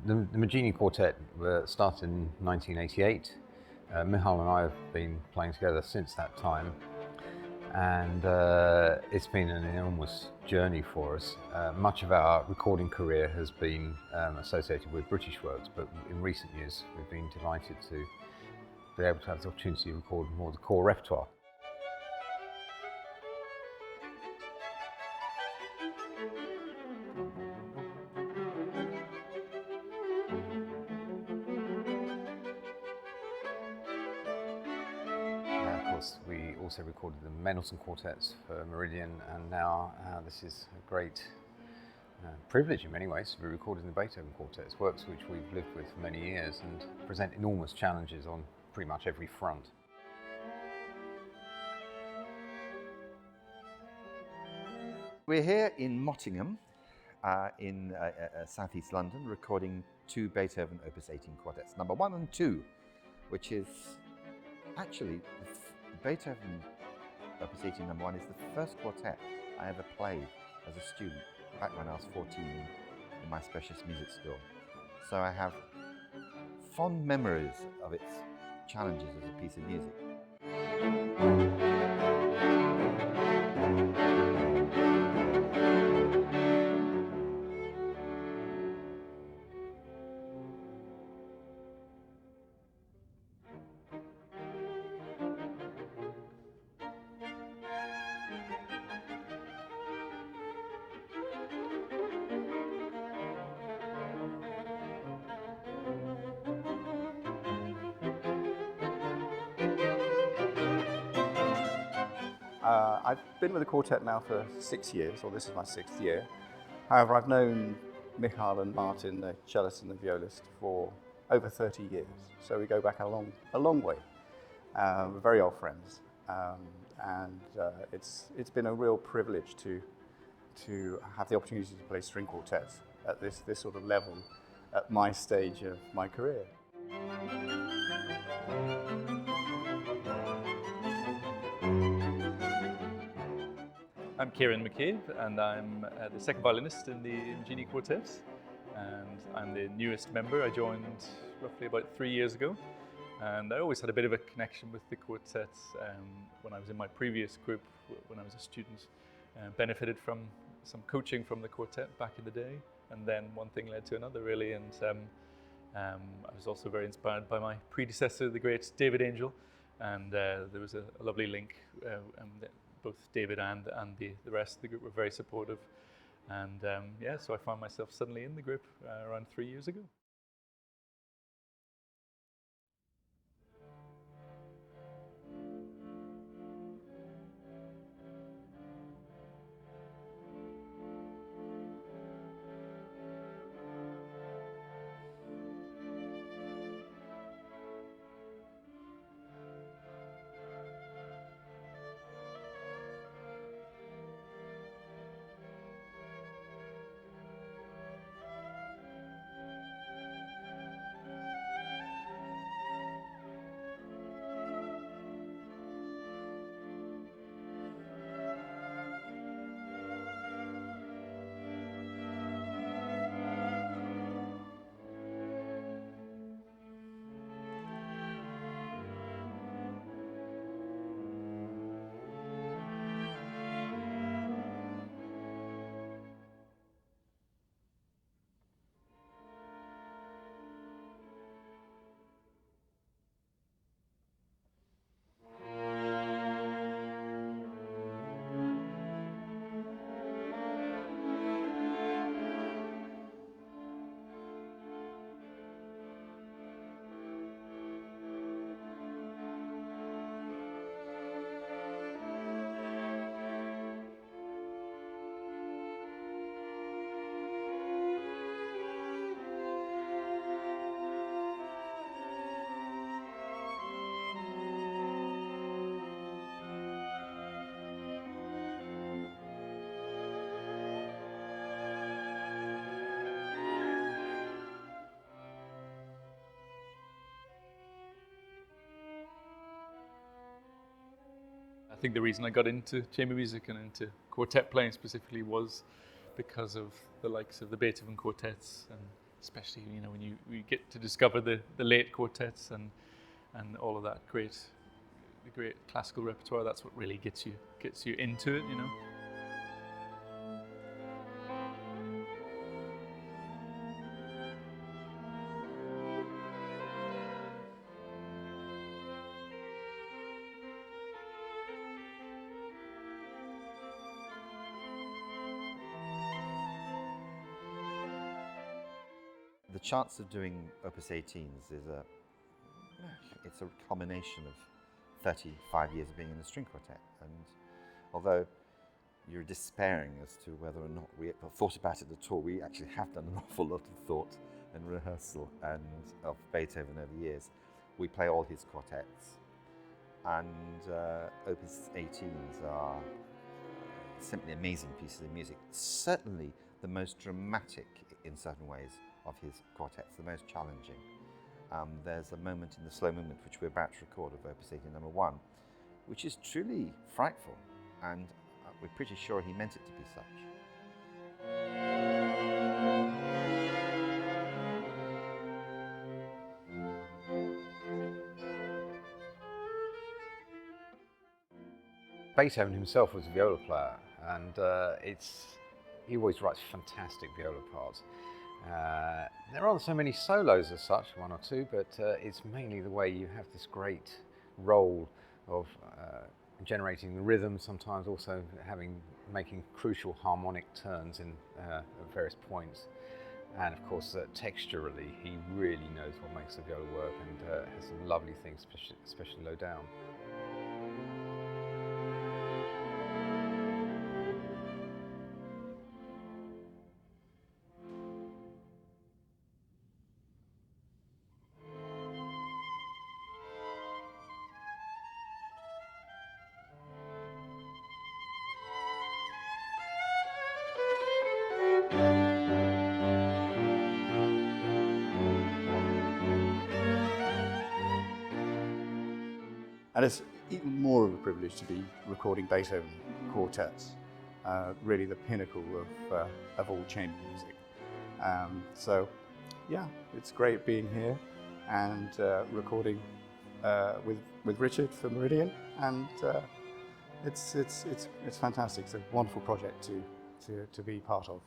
The Maggini Quartet started in 1988. Michal and I have been playing together since that time, and it's been an enormous journey for us. Much of our recording career has been associated with British works, but in recent years we've been delighted to be able to have the opportunity to record more of the core repertoire. Of course, we also recorded the Mendelssohn quartets for Meridian, and now this is a great privilege in many ways to be recording the Beethoven quartets, works which we've lived with for many years and present enormous challenges on pretty much every front. We're here in Mottingham, in southeast London, recording two Beethoven Opus 18 quartets, number 1 and 2, which is actually the Beethoven Opus 18 number 1 is the first quartet I ever played as a student, back when I was 14 in my specialist music school. So I have fond memories of its challenges as a piece of music. I've been with the quartet now for 6 years, or this is my 6th year. However, I've known Michal and Martin, the cellist and the violist, for over 30 years. So we go back a long way. We're very old friends, and it's been a real privilege to have the opportunity to play string quartets at this sort of level at my stage of my career. I'm Kieran McCabe, and I'm the second violinist in the Genie Quartet, and I'm the newest member. I joined roughly about 3 years ago, and I always had a bit of a connection with the quartet when I was in my previous group, when I was a student. Benefited from some coaching from the quartet back in the day, and then one thing led to another really, and I was also very inspired by my predecessor, the great David Angel, and there was a lovely link. Both David and the rest of the group were very supportive, and yeah, so I found myself suddenly in the group around 3 years ago. I think the reason I got into chamber music and into quartet playing specifically was because of the likes of the Beethoven quartets and especially when you get to discover the late quartets and all of that the great classical repertoire. That's what really gets you into it. The chance of doing Opus 18s it's a combination of 35 years of being in a string quartet, and although you're despairing as to whether or not we thought about it at all, we actually have done an awful lot of thought and rehearsal and of Beethoven over the years. We play all his quartets, and Opus 18s are simply amazing pieces of music. Certainly the most dramatic in certain ways of his quartets, the most challenging. There's a moment in the slow movement which we're about to record of Opus 18 number 1, which is truly frightful, and we're pretty sure he meant it to be such. Beethoven himself was a viola player, and he always writes fantastic viola parts. There aren't so many solos as such, one or two, but it's mainly the way you have this great role of generating the rhythm, sometimes also making crucial harmonic turns at various points. And of course, texturally, he really knows what makes the viola work, and has some lovely things, especially low down. And it's even more of a privilege to be recording Beethoven quartets, really the pinnacle of all chamber music. So yeah, it's great being here and recording with Richard for Meridian, and it's fantastic. It's a wonderful project to be part of.